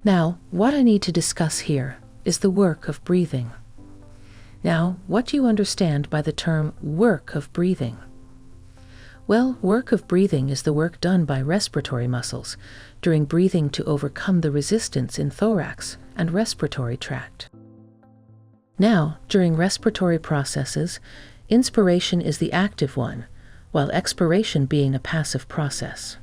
Now, what I need to discuss here is the work of breathing. Now, what do you understand by the term work of breathing? Well, work of breathing is the work done by respiratory muscles during breathing to overcome the resistance in thorax and respiratory tract. Now, during respiratory processes, inspiration is the active one, while expiration being a passive process.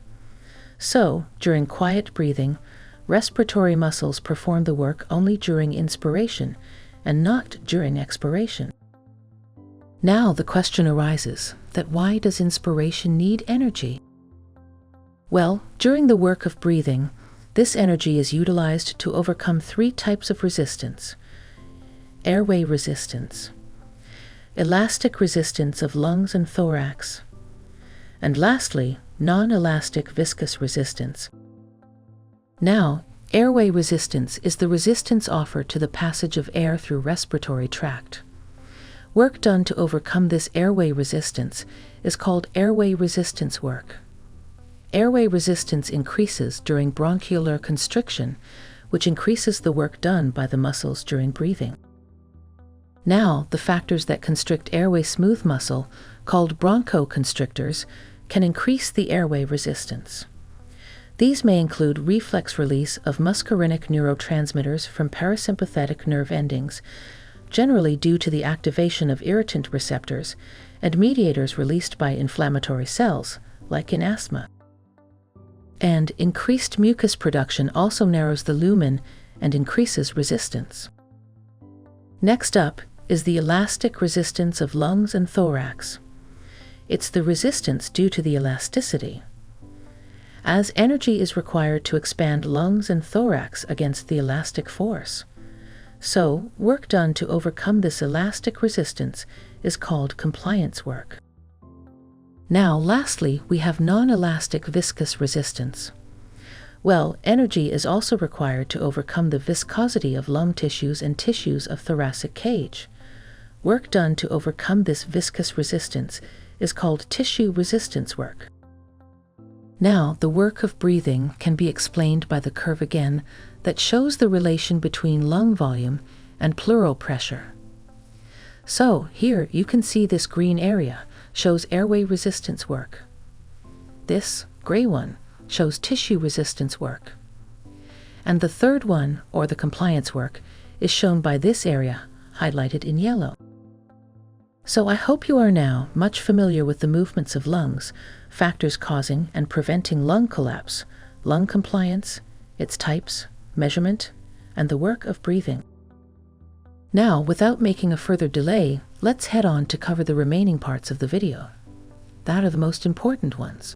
So, during quiet breathing, respiratory muscles perform the work only during inspiration and not during expiration. Now the question arises that why does inspiration need energy? Well, during the work of breathing, this energy is utilized to overcome three types of resistance: airway resistance, elastic resistance of lungs and thorax, and lastly, non-elastic viscous resistance. Now, airway resistance is the resistance offered to the passage of air through respiratory tract. Work done to overcome this airway resistance is called airway resistance work. Airway resistance increases during bronchial constriction, which increases the work done by the muscles during breathing. Now, the factors that constrict airway smooth muscle, called bronchoconstrictors, can increase the airway resistance. These may include reflex release of muscarinic neurotransmitters from parasympathetic nerve endings, generally due to the activation of irritant receptors and mediators released by inflammatory cells, like in asthma. And increased mucus production also narrows the lumen and increases resistance. Next up is the elastic resistance of lungs and thorax. It's the resistance due to the elasticity. As energy is required to expand lungs and thorax against the elastic force. So, work done to overcome this elastic resistance is called compliance work. Now, lastly, we have non-elastic viscous resistance. Well, energy is also required to overcome the viscosity of lung tissues and tissues of thoracic cage. Work done to overcome this viscous resistance is called tissue resistance work. Now, the work of breathing can be explained by the curve again that shows the relation between lung volume and pleural pressure. So, here you can see this green area shows airway resistance work. This gray one shows tissue resistance work. And the third one, or the compliance work, is shown by this area, highlighted in yellow. So I hope you are now much familiar with the movements of lungs, factors causing and preventing lung collapse, lung compliance, its types, measurement, and the work of breathing. Now, without making a further delay, let's head on to cover the remaining parts of the video. That are the most important ones.